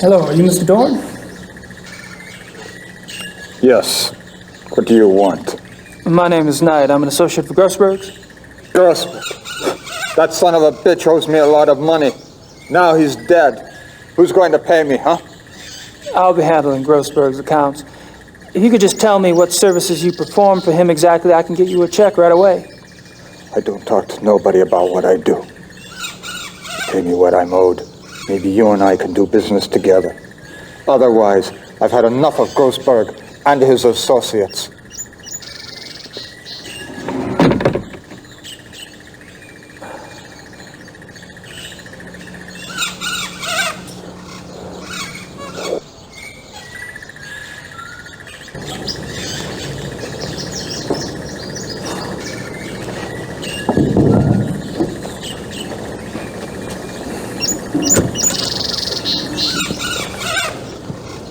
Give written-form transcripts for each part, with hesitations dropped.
Hello, are you Mr. Dorn? Yes. What do you want? My name is Knight. I'm an associate for Grossberg's. Grossberg? That son of a bitch owes me a lot of money. Now he's dead. Who's going to pay me, huh? I'll be handling Grossberg's accounts. If you could just tell me what services you perform for him exactly, I can get you a check right away. I don't talk to nobody about what I do. Pay me what I'm owed. Maybe you and I can do business together. Otherwise, I've had enough of Grossberg and his associates.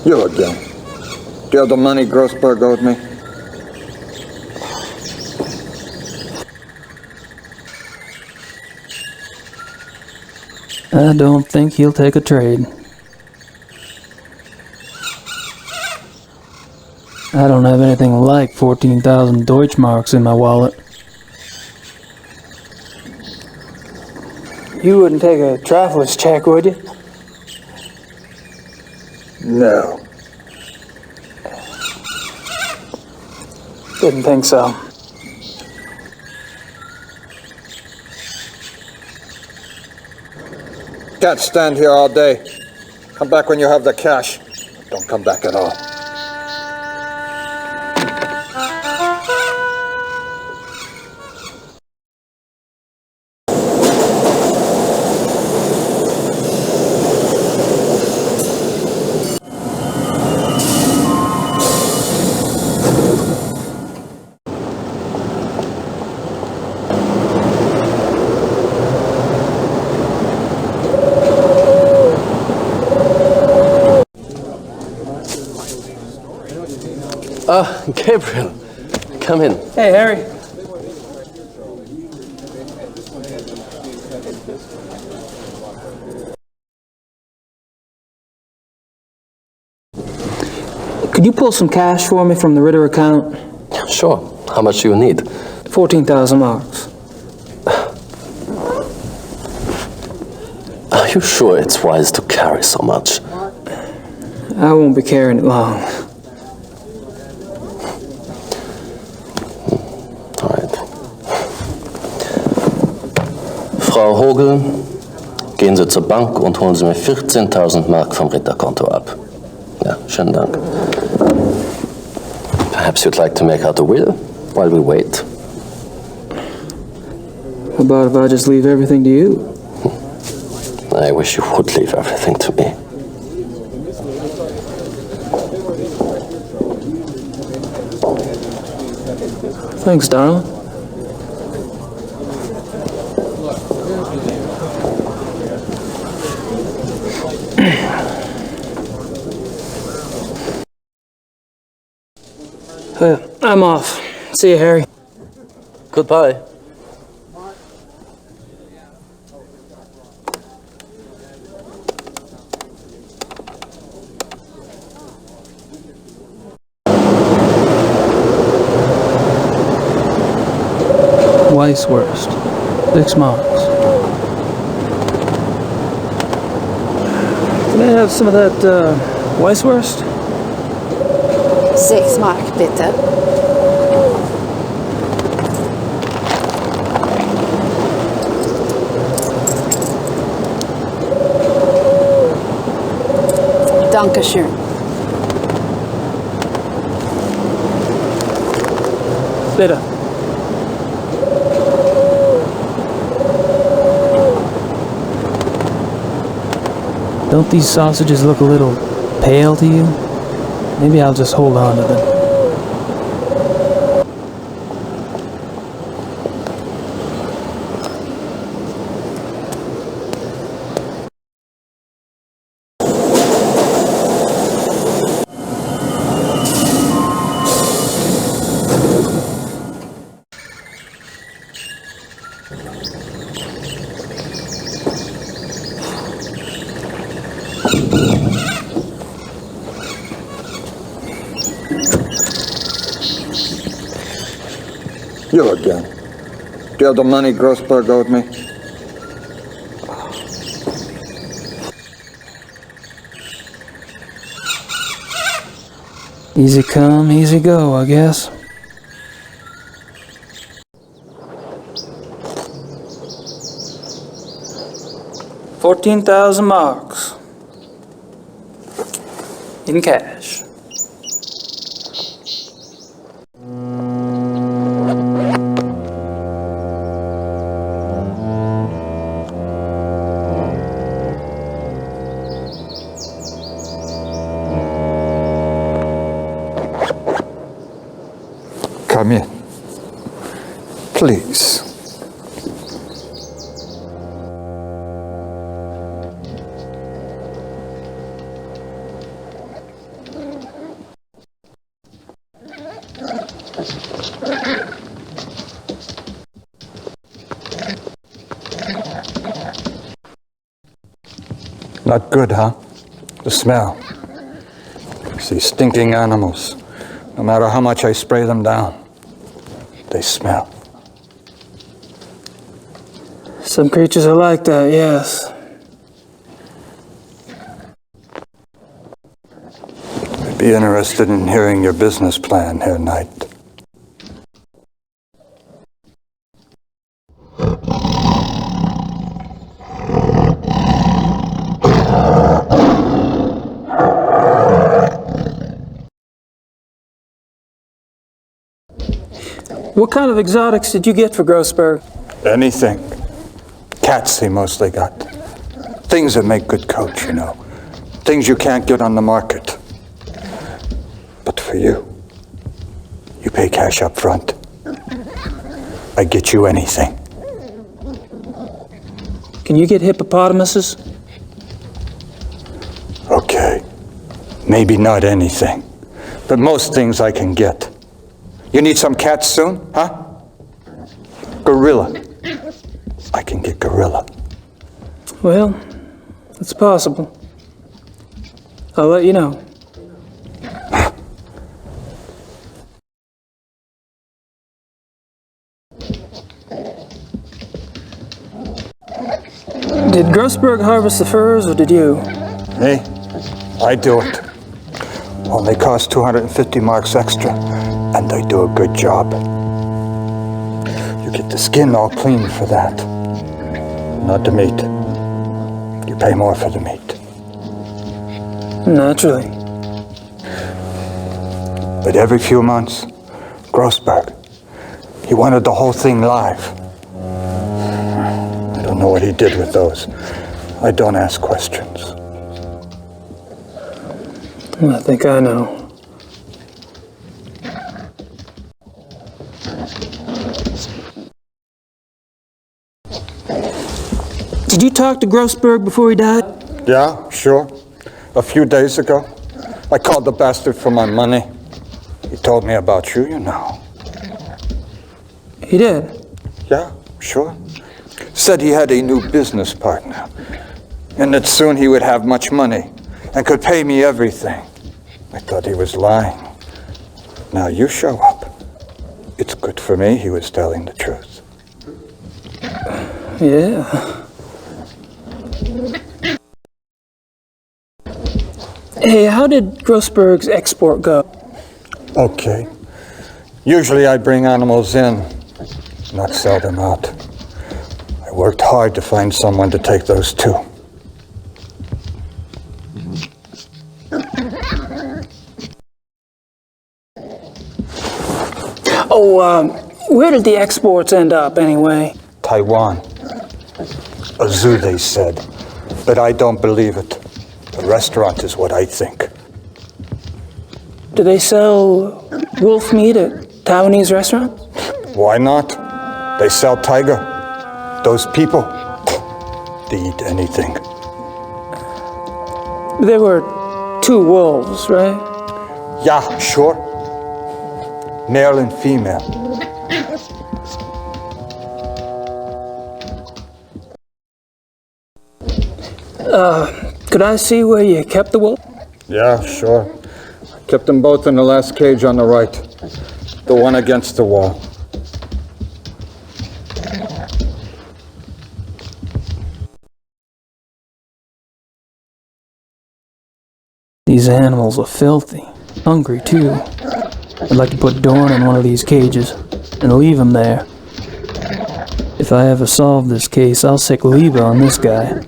You again. Do you have the money Grossberg owed me? I don't think he'll take a trade. I don't have anything like 14,000 Deutschmarks in my wallet. You wouldn't take a traveler's check, would you? No. Didn't think so. Can't stand here all day. Come back when you have the cash. Don't come back at all. Gabriel, come in. Hey, Harry. Could you pull some cash for me from the Ritter account? Sure. How much do you need? 14,000 marks. Are you sure it's wise to carry so much? I won't be carrying it long. Frau Hogel, gehen Sie zur Bank und holen Sie mir 14.000 Mark vom Ritterkonto ab. Ja, schönen Dank. Perhaps you'd like to make out a will while we wait? How about if I just leave everything to you? I wish you would leave everything to me. Thanks, darling. I'm off. See you, Harry. Goodbye. Weisswurst. 6 marks. Can I have some of that, Weisswurst? 6 Mark, bitte. Dankeschön. Bitte. Don't these sausages look a little pale to you? Maybe I'll just hold on to them. You again. Do you have the money Grossberg owed me? Easy come, easy go, I guess. $14,000 in cash. Come in. Please. Not good, huh? The smell. These stinking animals. No matter how much I spray them down, they smell. Some creatures are like that, yes. I'd be interested in hearing your business plan, Herr Knight. What kind of exotics did you get for Grossberg? Anything. Cats he mostly got. Things that make good coats, you know. Things you can't get on the market. But for you pay cash up front. I get you anything. Can you get hippopotamuses? Okay. Maybe not anything. But most things I can get. You need some cats soon, huh? Gorilla. I can get gorilla. Well, it's possible. I'll let you know. Did Grossberg harvest the furs, or did you? Me? I do it. Only cost 250 marks extra, and I do a good job. You get the skin all clean for that. Not the meat. You pay more for the meat. Naturally. But every few months, Grossberg, he wanted the whole thing live. I don't know what he did with those. I don't ask questions. I think I know. Did you talk to Grossberg before he died? Yeah, sure. A few days ago. I called the bastard for my money. He told me about you, you know. He did? Yeah, sure. Said he had a new business partner, and that soon he would have much money and could pay me everything. I thought he was lying. Now you show up. It's good for me he was telling the truth. Yeah. Hey, how did Grossberg's export go? Okay. Usually I bring animals in, not sell them out. I worked hard to find someone to take those too. Oh, where did the exports end up anyway? Taiwan. A zoo, they said. But I don't believe it. A restaurant is what I think. Do they sell wolf meat at Taiwanese restaurants? Why not? They sell tiger. Those people, they eat anything. There were 2 wolves, right? Yeah, sure. Male and female. Could I see where you kept the wolf? Yeah, sure. I kept them both in the last cage on the right. The one against the wall. These animals are filthy, hungry too. I'd like to put Dorn in one of these cages and leave him there. If I ever solve this case, I'll sick Liebe on this guy.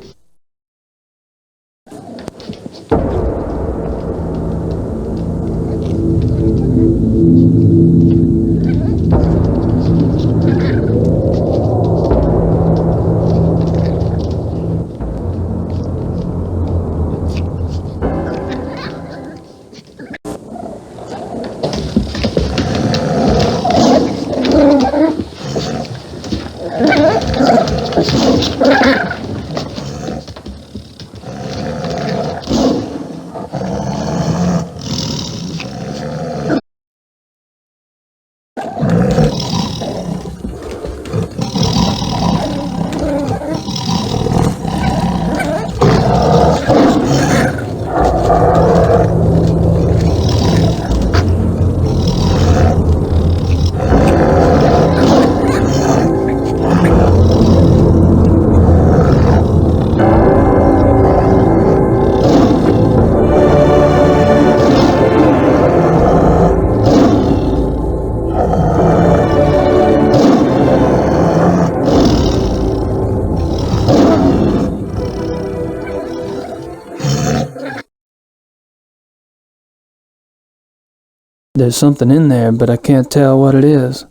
There's something in there, but I can't tell what it is.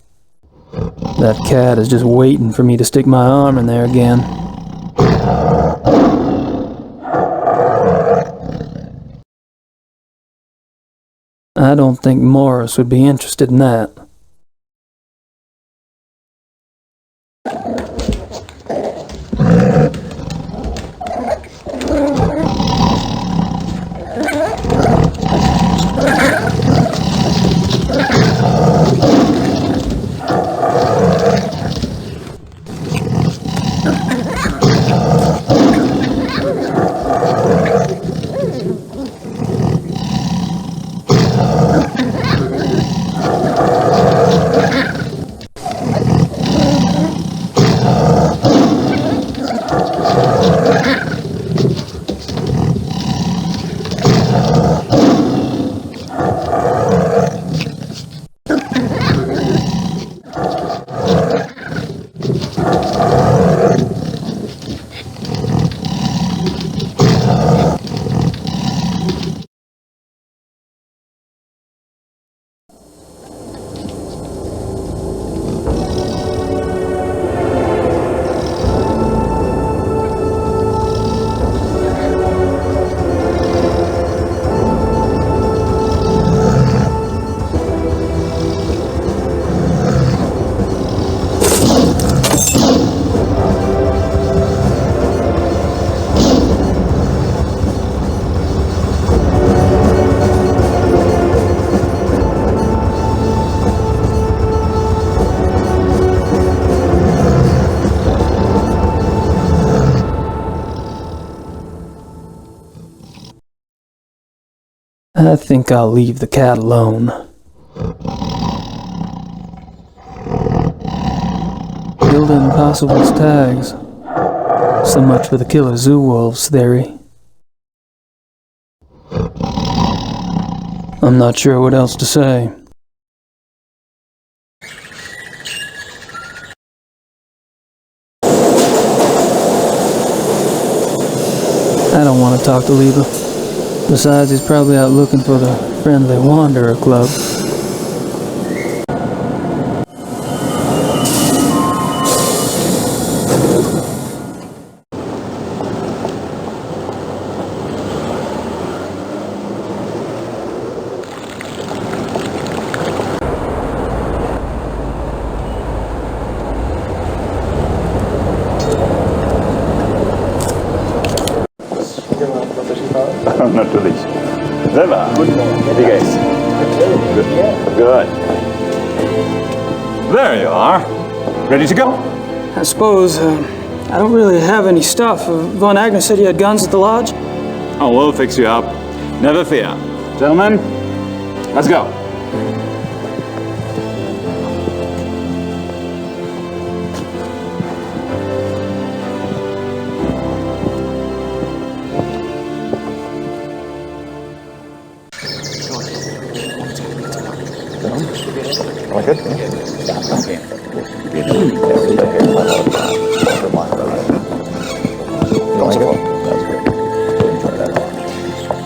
That cat is just waiting for me to stick my arm in there again. I don't think Morris would be interested in that. I think I'll leave the cat alone. Hilda Impossible's tags. So much for the killer zoo wolves theory. I'm not sure what else to say. I don't want to talk to Liebe. Besides, he's probably out looking for the Friendly Wanderer Club. Natürlich. Selber. Guten Morgen. Wie geht's? Good. There you are. Ready to go? I suppose, I don't really have any stuff. Von Aigner said he had guns at the lodge. Oh, we'll fix you up. Never fear. Gentlemen, let's go.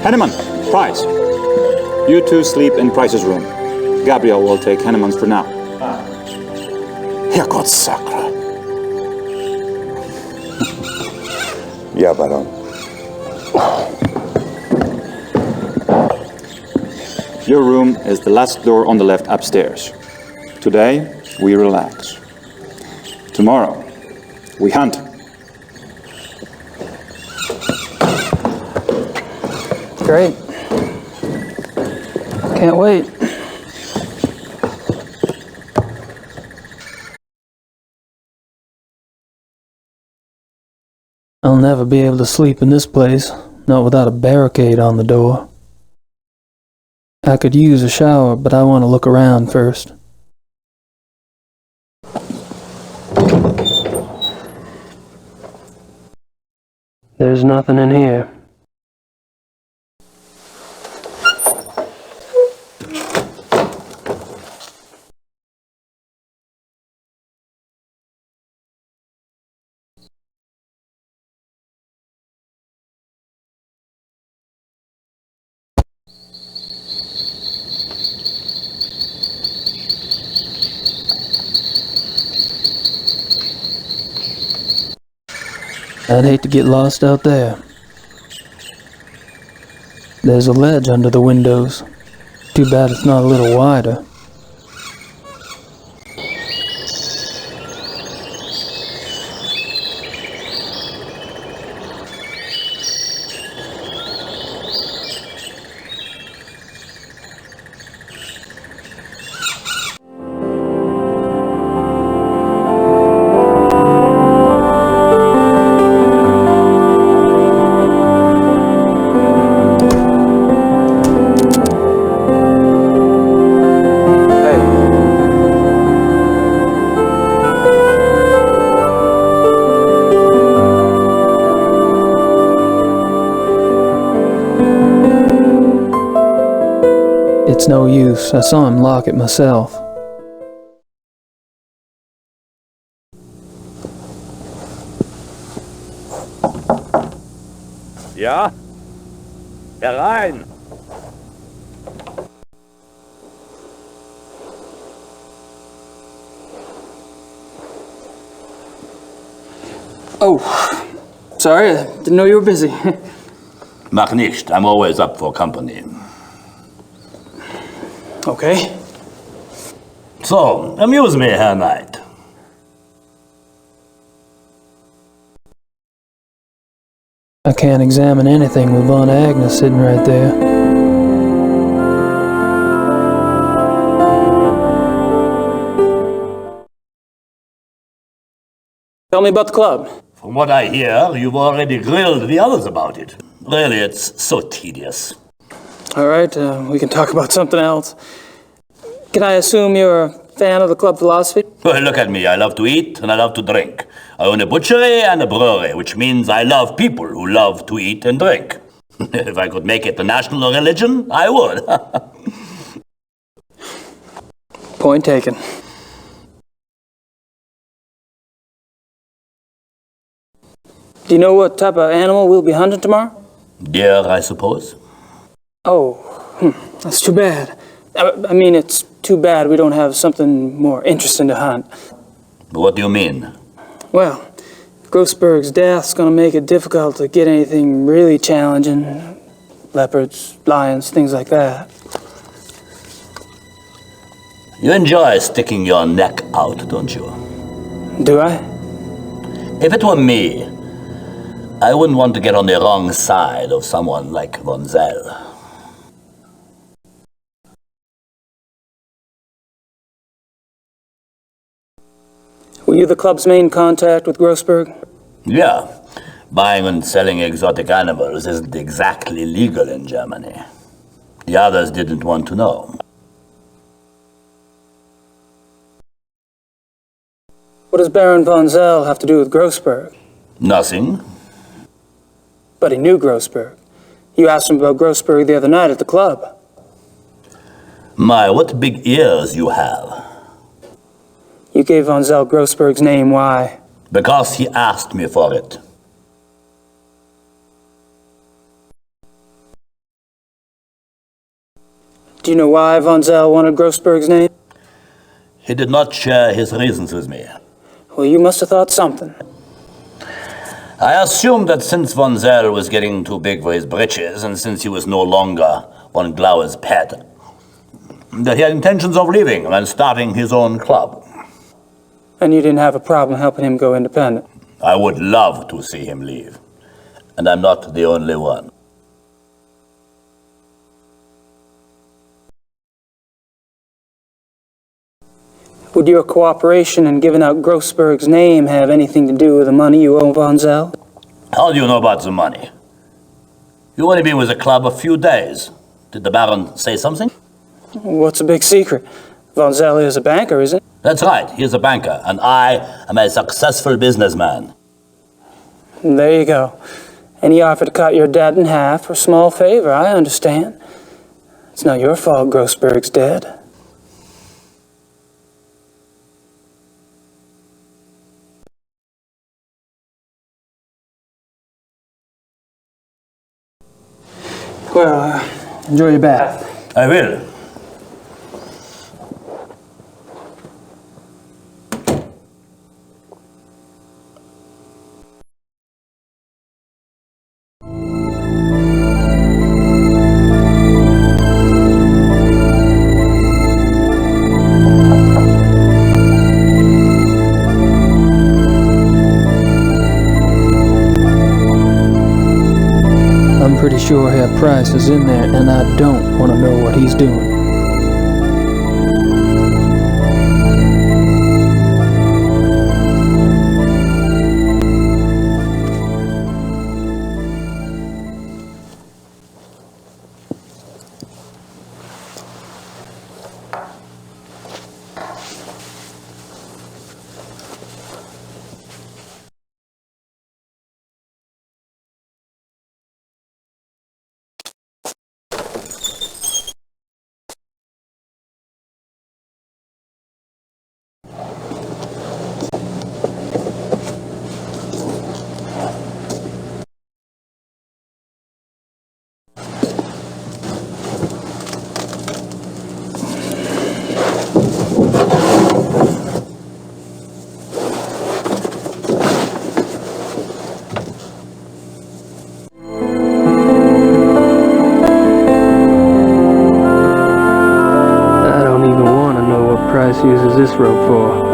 Hennemann, Price. You two sleep in Price's room. Gabriel will take Hennemann's for now. Herrgottssache. Ja, Baron. Your room is the last door on the left upstairs. Today, we relax. Tomorrow, we hunt. Great. Can't wait. I'll never be able to sleep in this place, not without a barricade on the door. I could use a shower, but I want to look around first. There's nothing in here. I'd hate to get lost out there. There's a ledge under the windows. Too bad it's not a little wider. It's no use. I saw him lock it myself. Ja? Herein! Oh, sorry, I didn't know you were busy. Mach nicht, I'm always up for company. Okay. So, amuse me, Herr Knight. I can't examine anything with Von Aigner sitting right there. Tell me about the club. From what I hear, you've already grilled the others about it. Really, it's so tedious. All right, we can talk about something else. Can I assume you're a fan of the club philosophy? Well, look at me. I love to eat and I love to drink. I own a butchery and a brewery, which means I love people who love to eat and drink. If I could make it the national religion, I would. Point taken. Do you know what type of animal we'll be hunting tomorrow? Deer, I suppose. Oh, that's too bad. I mean, it's too bad we don't have something more interesting to hunt. What do you mean? Well, Grossberg's death's gonna make it difficult to get anything really challenging. Leopards, lions, things like that. You enjoy sticking your neck out, don't you? Do I? If it were me, I wouldn't want to get on the wrong side of someone like von Zell. Were you the club's main contact with Grossberg? Yeah. Buying and selling exotic animals isn't exactly legal in Germany. The others didn't want to know. What does Baron von Zell have to do with Grossberg? Nothing. But he knew Grossberg. You asked him about Grossberg the other night at the club. My, what big ears you have. You gave von Zell Grossberg's name, why? Because he asked me for it. Do you know why von Zell wanted Grossberg's name? He did not share his reasons with me. Well, you must have thought something. I assumed that since von Zell was getting too big for his britches, and since he was no longer von Glauer's pet, that he had intentions of leaving and starting his own club. And you didn't have a problem helping him go independent? I would love to see him leave. And I'm not the only one. Would your cooperation in giving out Grossberg's name have anything to do with the money you owe von Zell? How do you know about the money? You only been with the club a few days. Did the Baron say something? What's a big secret? Von Zell is a banker, isn't he? That's right, he's a banker, and I am a successful businessman. There you go. And he offered to cut your debt in half for a small favor, I understand. It's not your fault Grossberg's dead. Well, enjoy your bath. I will. I'm pretty sure Herr Price is in there, and I don't want to know what he's doing. Price uses this rope for.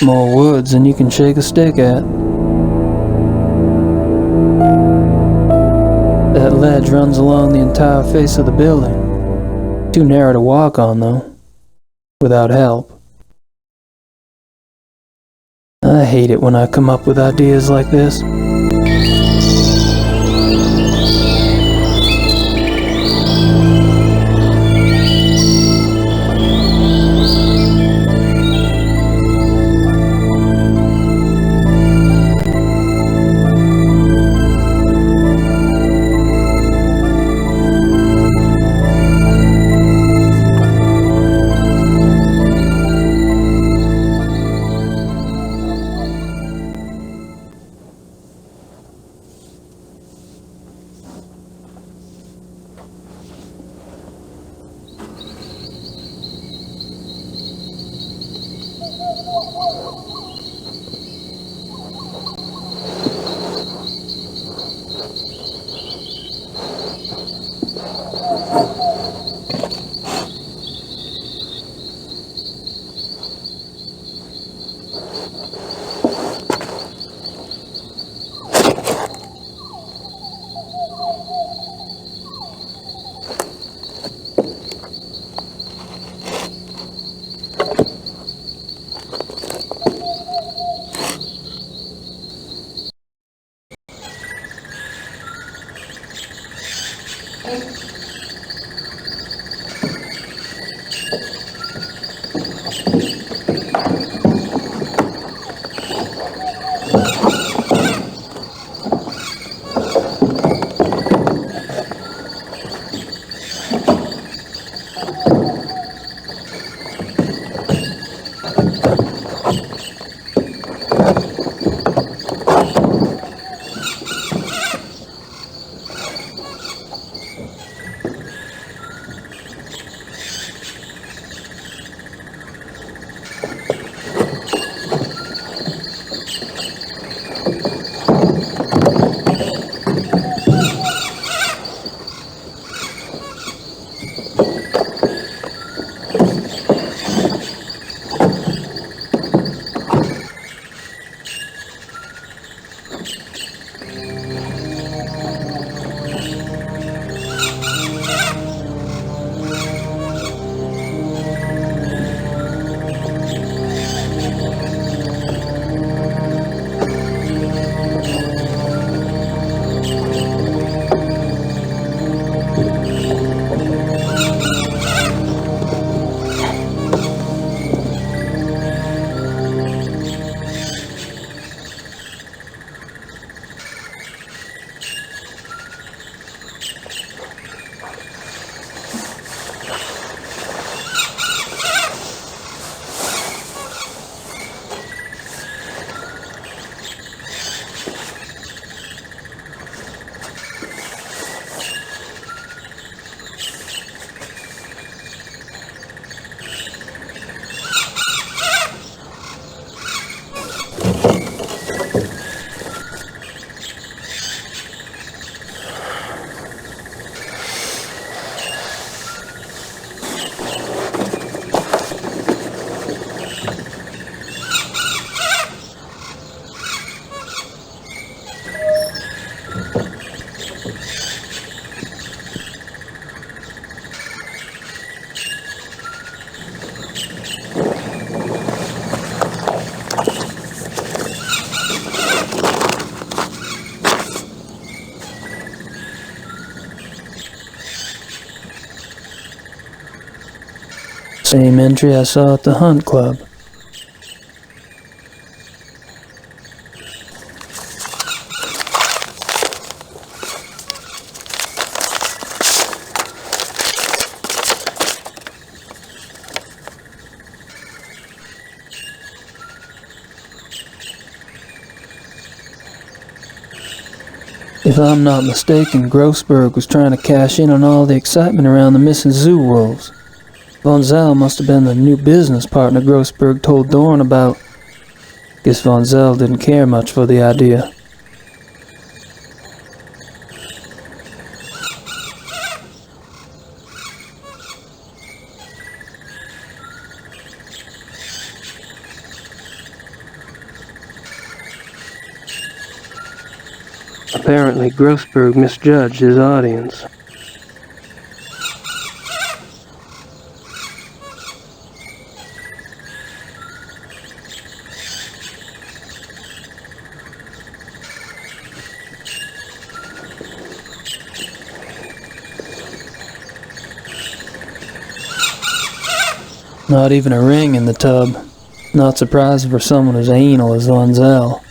More woods than you can shake a stick at. That ledge runs along the entire face of the building. Too narrow to walk on, though. Without help. I hate it when I come up with ideas like this. Same entry I saw at the hunt club. If I'm not mistaken, Grossberg was trying to cash in on all the excitement around the missing zoo wolves. Von Zell must have been the new business partner Grossberg told Dorn about. Guess Von Zell didn't care much for the idea. Apparently, Grossberg misjudged his audience. Not even a ring in the tub. Not surprising for someone as anal as Von Zell.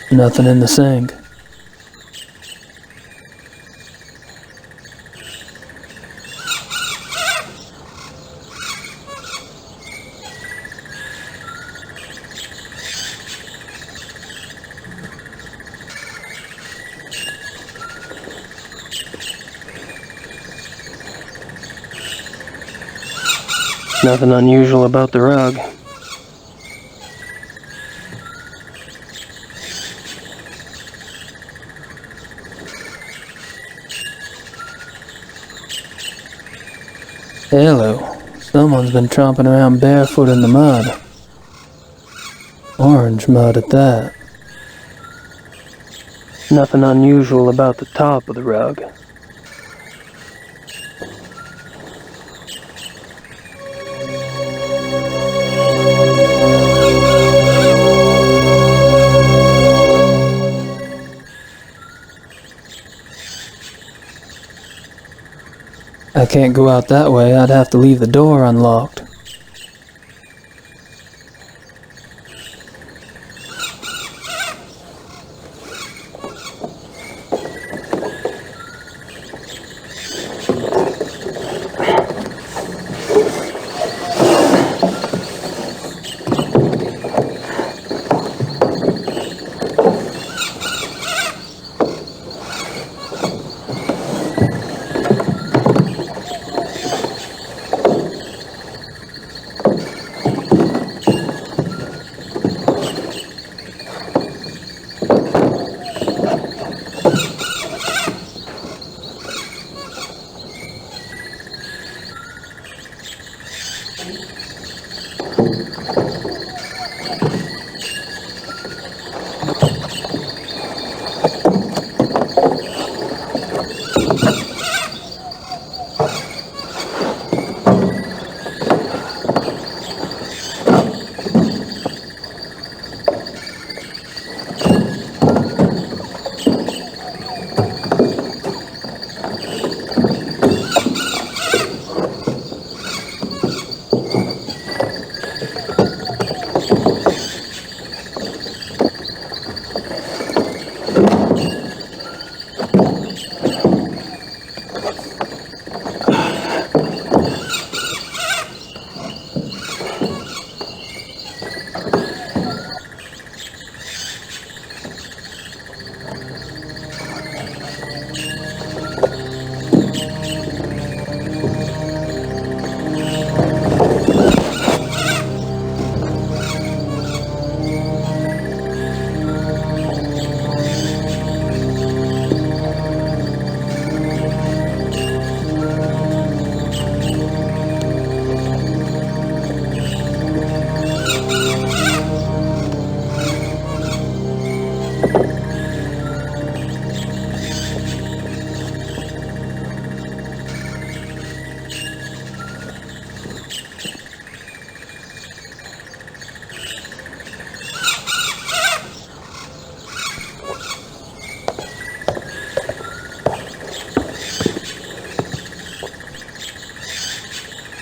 Nothing in the sink. Nothing unusual about the rug. Hello. Someone's been tromping around barefoot in the mud. Orange mud at that. Nothing unusual about the top of the rug. can't go out that way. I'd have to leave the door unlocked.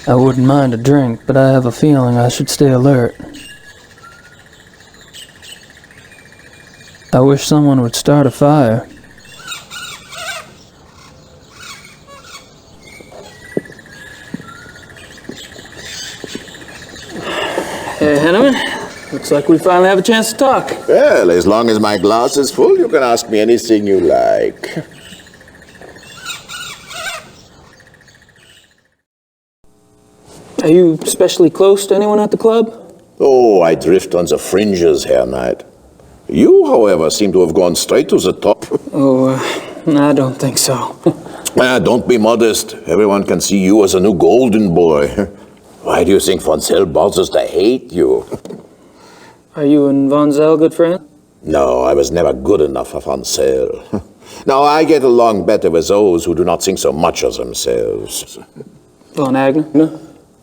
I wouldn't mind a drink, but I have a feeling I should stay alert. I wish someone would start a fire. Hey, Hennemann. Looks like we finally have a chance to talk. Well, as long as my glass is full, you can ask me anything you like. Are you especially close to anyone at the club? Oh, I drift on the fringes, Herr Knight. You, however, seem to have gone straight to the top. Oh, I don't think so. Don't be modest. Everyone can see you as a new golden boy. Why do you think von Zell bothers to hate you? Are you and von Zell good friends? No, I was never good enough for von Zell. Now, I get along better with those who do not think so much of themselves. Von Aigner?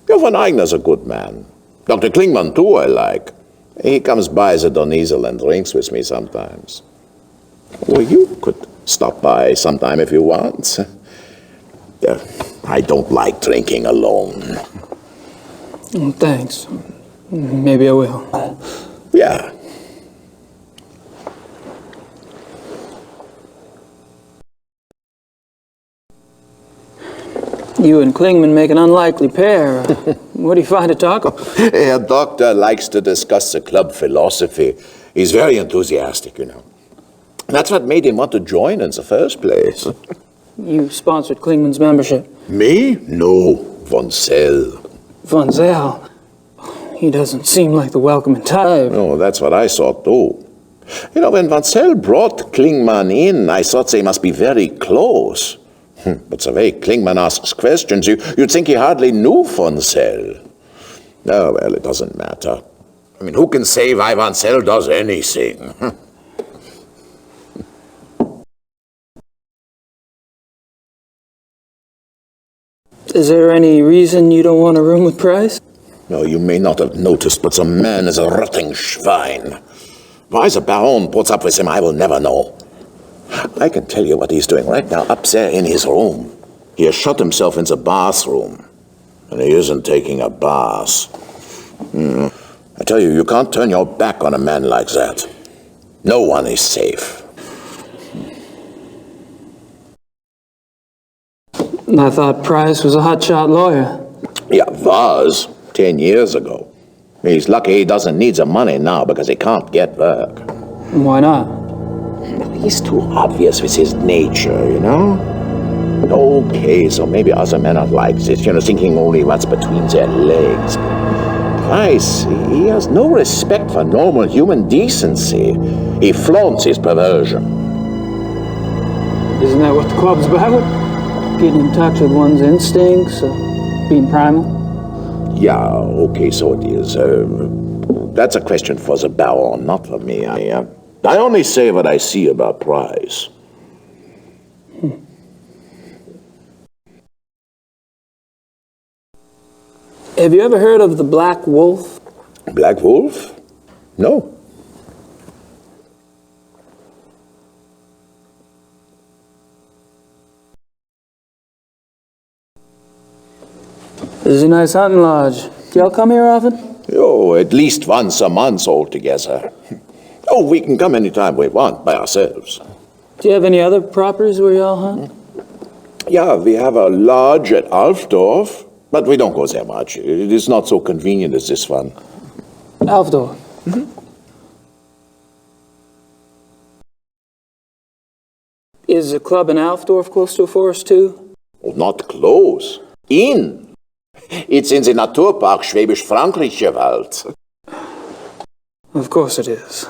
Yeah, von Aigner's a good man. Dr. Klingmann, too, I like. He comes by the Donisel and drinks with me sometimes. Well, you could stop by sometime if you want. I don't like drinking alone. Thanks. Maybe I will. Yeah. You and Klingmann make an unlikely pair. What do you find to talk about? Herr Doctor likes to discuss the club philosophy. He's very enthusiastic, you know. That's what made him want to join in the first place. You sponsored Klingmann's membership. Me? No, von Zell. Von Zell? He doesn't seem like the welcoming type. Oh, that's what I thought, too. You know, when von Zell brought Klingmann in, I thought they must be very close. But the way Klingmann asks questions, you'd think he hardly knew von Zell. Oh, well, it doesn't matter. I mean, who can say why von Zell does anything? Is there any reason you don't want a room with Price? No, you may not have noticed, but the man is a rotting schwein. Why the Baron puts up with him, I will never know. I can tell you what he's doing right now up there in his room. He has shut himself in the bathroom, and he isn't taking a bath. I tell you, you can't turn your back on a man like that. No one is safe. I thought Price was a hotshot lawyer. Yeah, was 10 years ago. He's lucky he doesn't need the money now because he can't get work. Why not? He's too obvious with his nature, you know? Okay, so maybe other men are like this, thinking only what's between their legs. Price, he has no respect for normal human decency. He flaunts his perversion. Isn't that what the club's about? Getting in touch with one's instincts, being primal? Yeah, okay, so it is. That's a question for the Baron, not for me. I only say what I see about Price. Have you ever heard of the Black Wolf? Black Wolf? No. This is a nice hunting lodge. Do y'all come here often? Oh, at least once a month altogether. Oh, we can come anytime we want by ourselves. Do you have any other properties where y'all hunt? Yeah, we have a lodge at Alfdorf, but we don't go there much. It is not so convenient as this one. Alfdorf? Is the club in Alfdorf close to a forest too? Oh, not close. In. It's in the Naturpark Schwäbisch-Frankreicher Wald. Of course it is.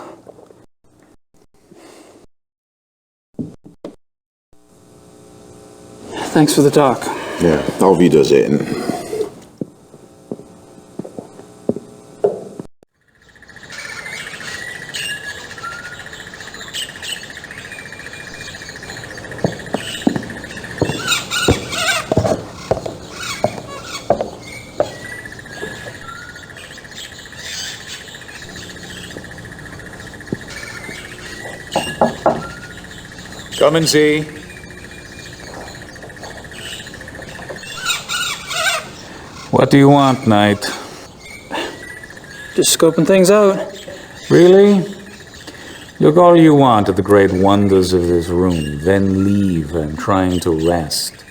Thanks for the talk. Ja, auf Wiedersehen. Kommen Sie. What do you want, Knight? Just scoping things out. Really? Look all you want at the great wonders of this room, then leave. I'm trying to rest.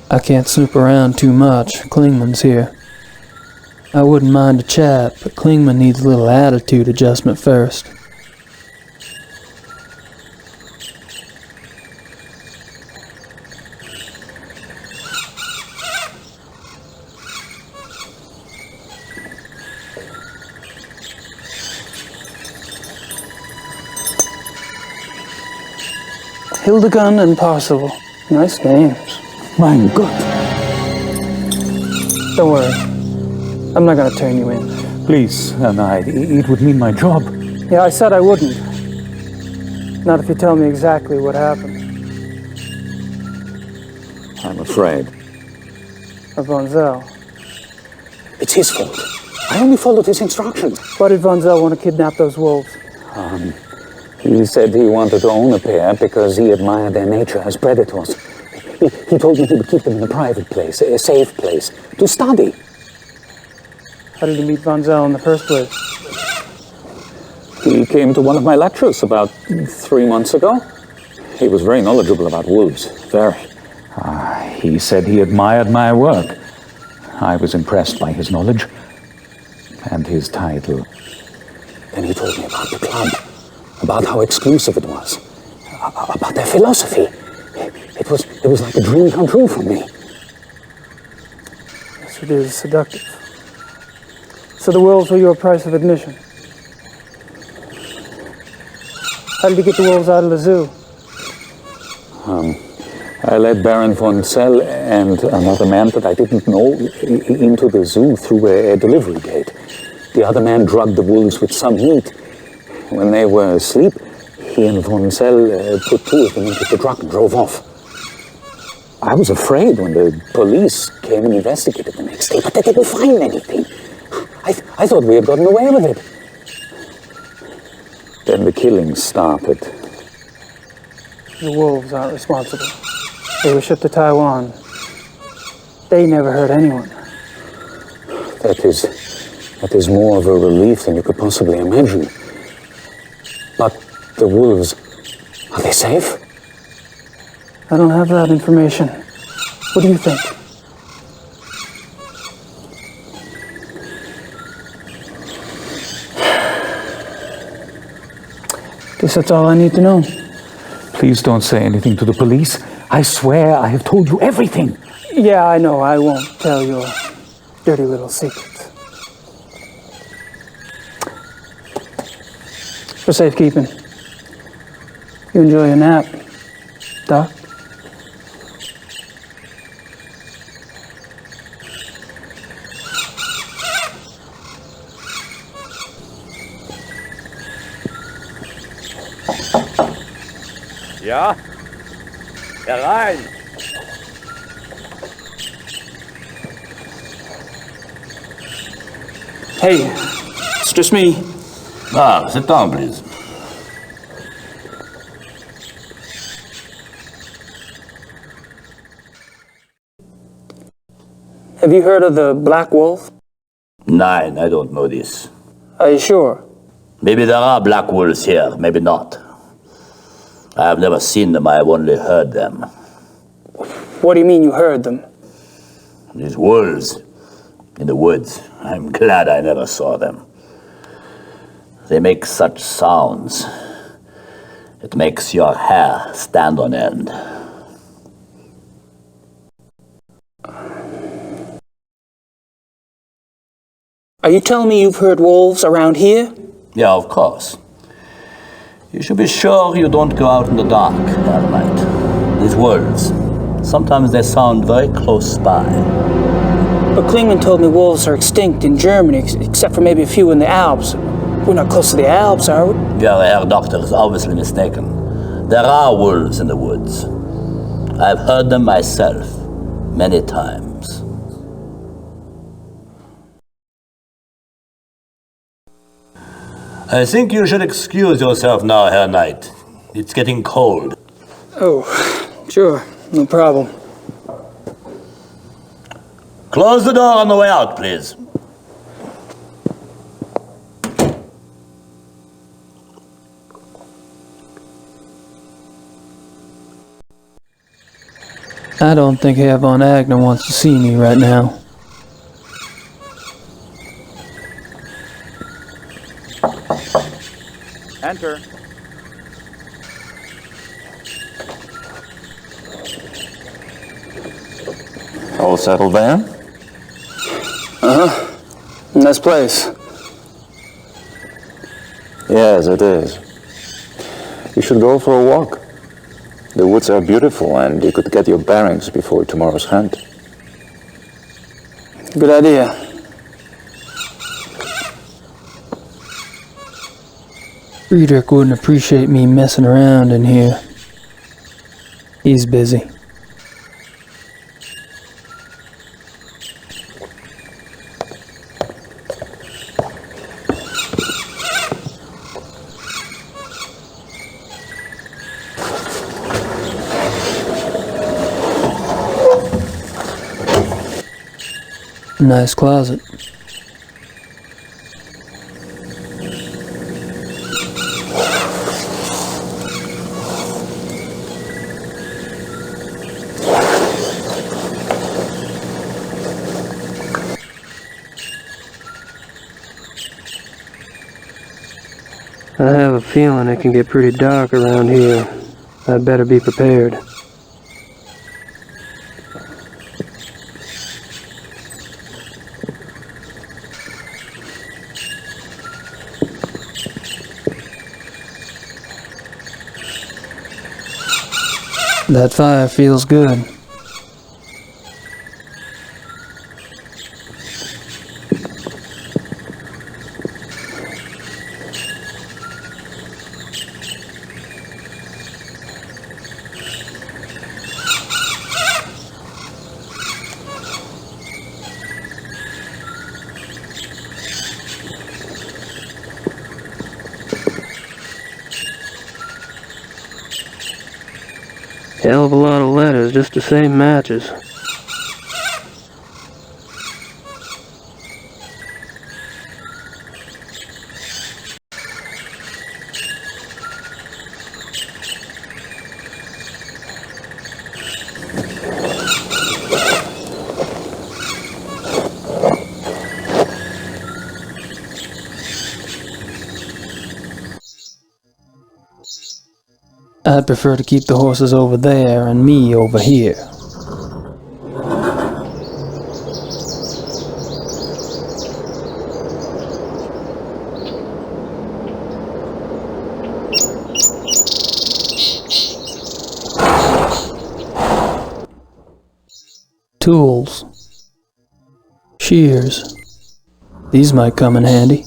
I can't snoop around too much. Klingmann's here. I wouldn't mind a chat, but Klingmann needs a little attitude adjustment first. Hildegard and Parzival. Nice names. Mein Gott. Don't worry. I'm not gonna turn you in. Please, Knight, it would mean my job. Yeah, I said I wouldn't. Not if you tell me exactly what happened. I'm afraid. Of Von Zell. It's his fault. I only followed his instructions. Why did Von Zell want to kidnap those wolves? He said he wanted to own a pair because he admired their nature as predators. He told me he would keep them in a private place, a safe place, to study. How did you meet Von Zell in the first place? He came to one of my lectures about 3 months ago. He was very knowledgeable about wolves, very. He said he admired my work. I was impressed by his knowledge and his title. Then he told me about the club, about how exclusive it was, about their philosophy. It was like a dream come true for me. Yes, it is seductive. So the wolves were your price of admission. How did you get the wolves out of the zoo? I led Baron von Zell and another man that I didn't know into the zoo through a delivery gate. The other man drugged the wolves with some meat. When they were asleep, he and von Zell put 2 of them into the truck and drove off. I was afraid when the police came and investigated the next day, but they didn't find anything. I thought we had gotten away with it. Then the killing started. The wolves aren't responsible. They were shipped to Taiwan. They never hurt anyone. That is more of a relief than you could possibly imagine. But the wolves, are they safe? I don't have that information. What do you think? Guess that's all I need to know. Please don't say anything to the police. I swear I have told you everything. Yeah, I know. I won't tell your dirty little secrets. For safekeeping. You enjoy your nap, Doc? Ja? Herein! Hey, it's just me. Ah, sit down, please. Have you heard of the Black Wolf? Nein, I don't know this. Are you sure? Maybe there are black wolves here, maybe not. I have never seen them, I have only heard them. What do you mean you heard them? These wolves in the woods, I'm glad I never saw them. They make such sounds. It makes your hair stand on end. Are you telling me you've heard wolves around here? Yeah, of course. You should be sure you don't go out in the dark at night. These wolves, sometimes they sound very close by. But Klingmann told me wolves are extinct in Germany, except for maybe a few in the Alps. We're not close to the Alps, are we? Your Herr Doctor is obviously mistaken. There are wolves in the woods. I've heard them myself, many times. I think you should excuse yourself now, Herr Knight. It's getting cold. Oh, sure, no problem. Close the door on the way out, please. I don't think Herr von Aigner wants to see me right now. Enter. All settled there? Uh-huh. Nice place. Yes, it is. You should go for a walk. The woods are beautiful and you could get your bearings before tomorrow's hunt. Good idea. Friedrich wouldn't appreciate me messing around in here. He's busy. Nice closet. I have a feeling it can get pretty dark around here. I'd better be prepared. That fire feels good. Hell of a lot of letters just to say matches. I'd prefer to keep the horses over there and me over here. Tools. Shears. These might come in handy.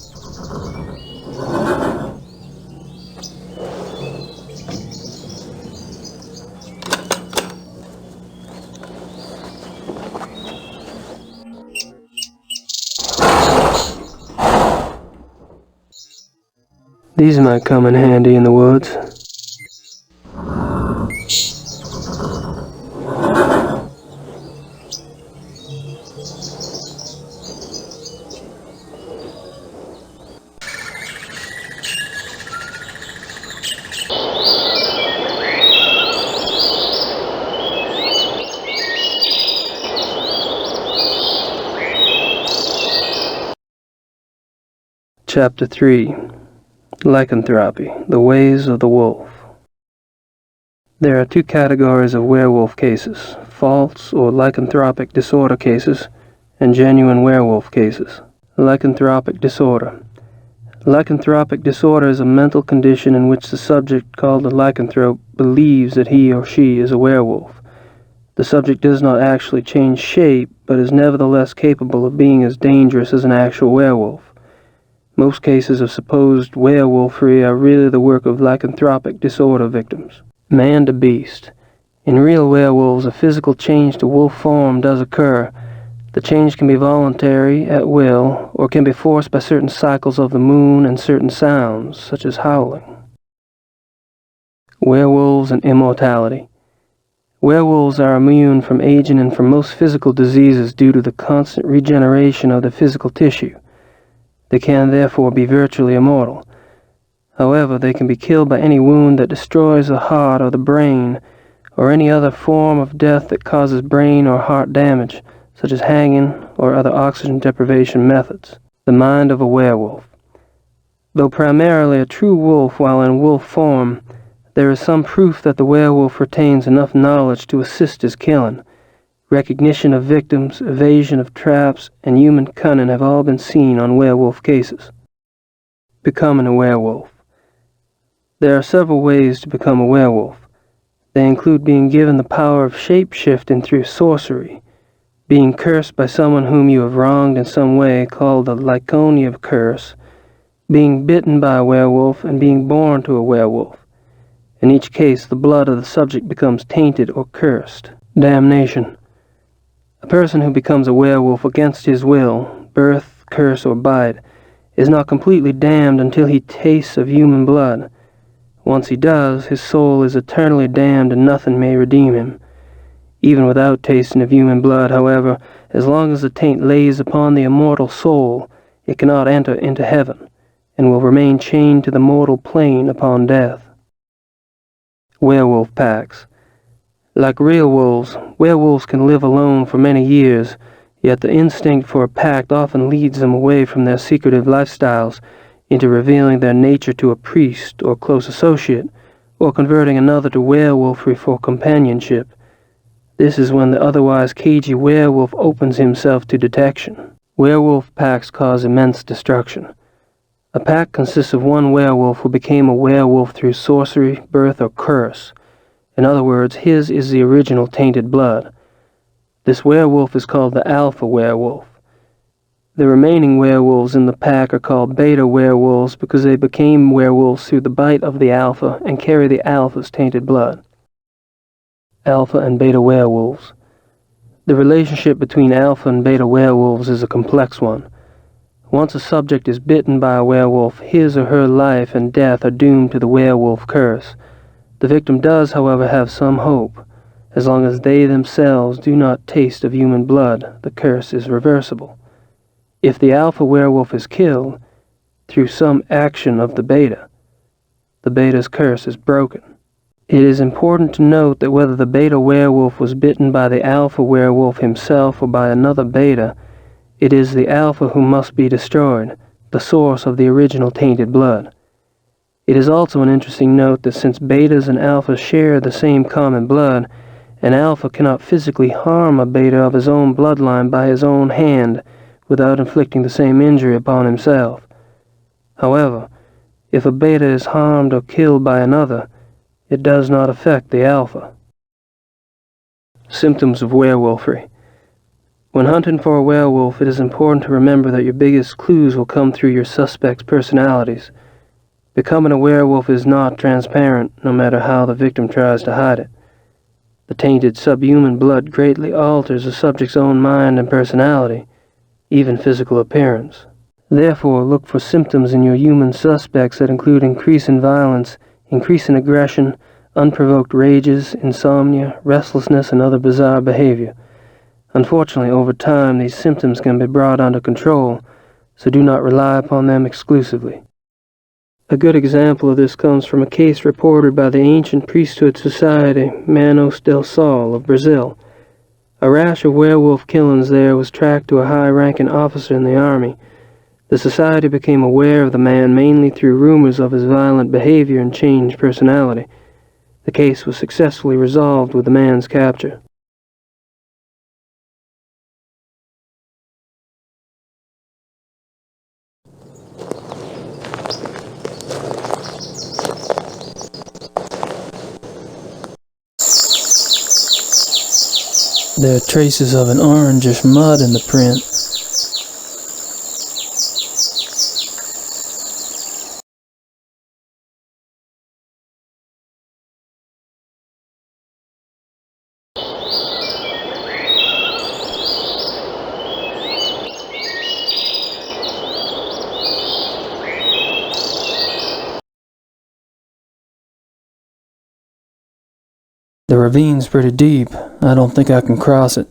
These might come in handy in the woods. Chapter 3. Lycanthropy, the ways of the wolf. There are two categories of werewolf cases: false or lycanthropic disorder cases, and genuine werewolf cases. Lycanthropic disorder. Lycanthropic disorder is a mental condition in which the subject, called a lycanthrope, believes that he or she is a werewolf. The subject does not actually change shape, but is nevertheless capable of being as dangerous as an actual werewolf. Most cases of supposed werewolfery are really the work of lycanthropic disorder victims. Man to beast. In real werewolves, a physical change to wolf form does occur. The change can be voluntary, at will, or can be forced by certain cycles of the moon and certain sounds, such as howling. Werewolves and immortality. Werewolves are immune from aging and from most physical diseases due to the constant regeneration of the physical tissue. They can therefore be virtually immortal. However, they can be killed by any wound that destroys the heart or the brain, or any other form of death that causes brain or heart damage, such as hanging or other oxygen deprivation methods. The mind of a werewolf. Though primarily a true wolf while in wolf form, there is some proof that the werewolf retains enough knowledge to assist his killing. Recognition of victims, evasion of traps, and human cunning have all been seen on werewolf cases. Becoming a werewolf. There are several ways to become a werewolf. They include being given the power of shape-shifting through sorcery, being cursed by someone whom you have wronged in some way, called the Lyconia curse, being bitten by a werewolf, and being born to a werewolf. In each case, the blood of the subject becomes tainted or cursed. Damnation. A person who becomes a werewolf against his will, birth, curse, or bite, is not completely damned until he tastes of human blood. Once he does, his soul is eternally damned and nothing may redeem him. Even without tasting of human blood, however, as long as the taint lays upon the immortal soul, it cannot enter into heaven, and will remain chained to the mortal plane upon death. Werewolf packs. Like real wolves, werewolves can live alone for many years, yet the instinct for a pact often leads them away from their secretive lifestyles into revealing their nature to a priest or close associate, or converting another to werewolfery for companionship. This is when the otherwise cagey werewolf opens himself to detection. Werewolf packs cause immense destruction. A pack consists of one werewolf who became a werewolf through sorcery, birth, or curse. In other words, his is the original tainted blood. This werewolf is called the alpha werewolf. The remaining werewolves in the pack are called beta werewolves because they became werewolves through the bite of the alpha and carry the alpha's tainted blood. Alpha and beta werewolves. The relationship between alpha and beta werewolves is a complex one. Once a subject is bitten by a werewolf, his or her life and death are doomed to the werewolf curse. The victim does, however, have some hope. As long as they themselves do not taste of human blood, the curse is reversible. If the alpha werewolf is killed through some action of the beta's curse is broken. It is important to note that whether the beta werewolf was bitten by the alpha werewolf himself or by another beta, it is the alpha who must be destroyed, the source of the original tainted blood. It is also an interesting note that since betas and alphas share the same common blood, an alpha cannot physically harm a beta of his own bloodline by his own hand without inflicting the same injury upon himself. However, if a beta is harmed or killed by another, it does not affect the alpha. Symptoms of werewolfery. When hunting for a werewolf, it is important to remember that your biggest clues will come through your suspects' personalities. Becoming a werewolf is not transparent, no matter how the victim tries to hide it. The tainted subhuman blood greatly alters a subject's own mind and personality, even physical appearance. Therefore, look for symptoms in your human suspects that include increasing violence, increasing aggression, unprovoked rages, insomnia, restlessness, and other bizarre behavior. Unfortunately, over time, these symptoms can be brought under control, so do not rely upon them exclusively. A good example of this comes from a case reported by the ancient priesthood society Manos del Sol of Brazil. A rash of werewolf killings there was tracked to a high-ranking officer in the army. The society became aware of the man mainly through rumors of his violent behavior and changed personality. The case was successfully resolved with the man's capture. There are traces of an orangish mud in the print. The ravine's pretty deep. I don't think I can cross it.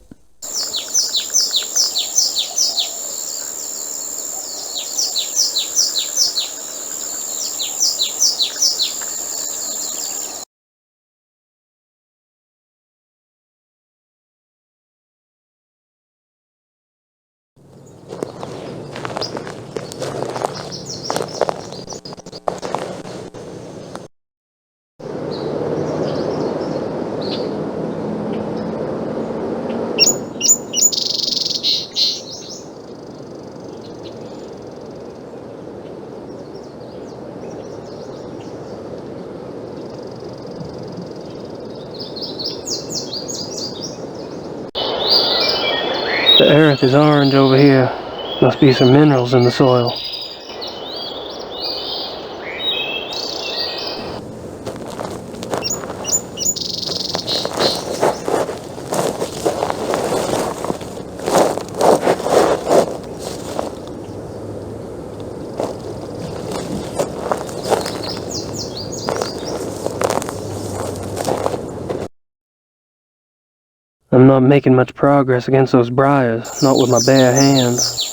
The earth is orange over here. Must be some minerals in the soil. I'm not making much progress against those briars, not with my bare hands.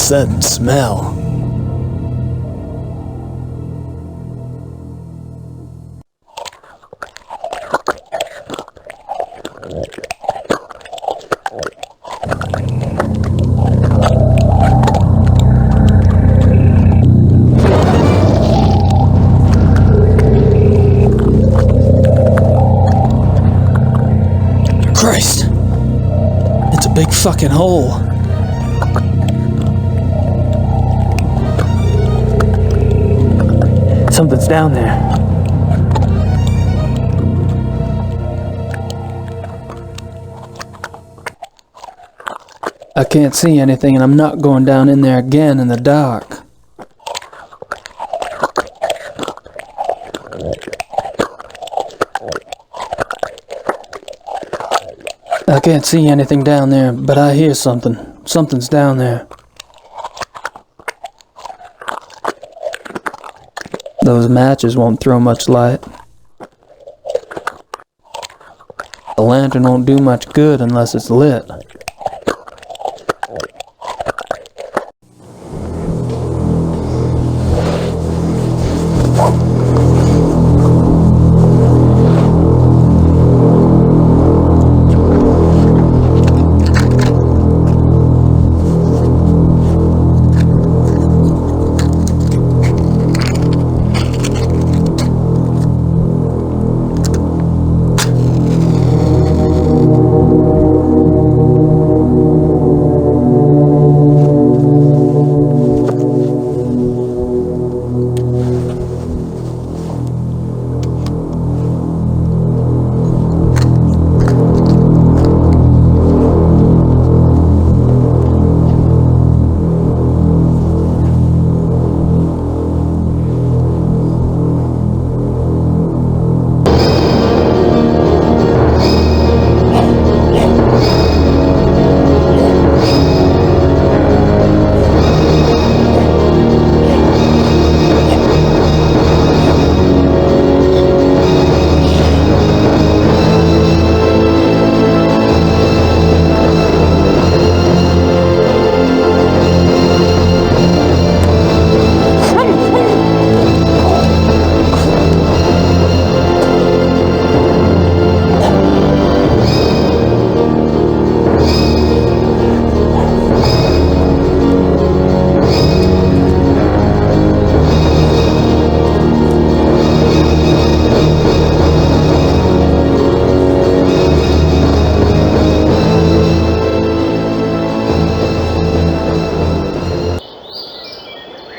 uncertain smell. Christ! It's a big fucking hole. Something's down there. I can't see anything, and I'm not going down in there again in the dark. I can't see anything down there, but I hear something. Something's down there. Those matches won't throw much light. The lantern won't do much good unless it's lit.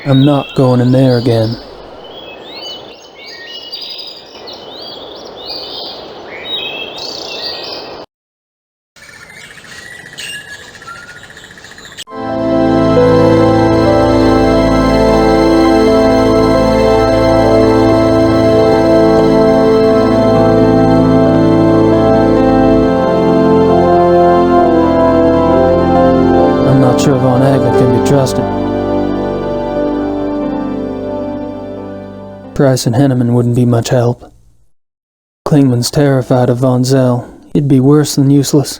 I'm not going in there again. I'm not sure Von Aigner can be trusted. Price and Hennemann wouldn't be much help. Klingmann's terrified of von Zell. He'd be worse than useless.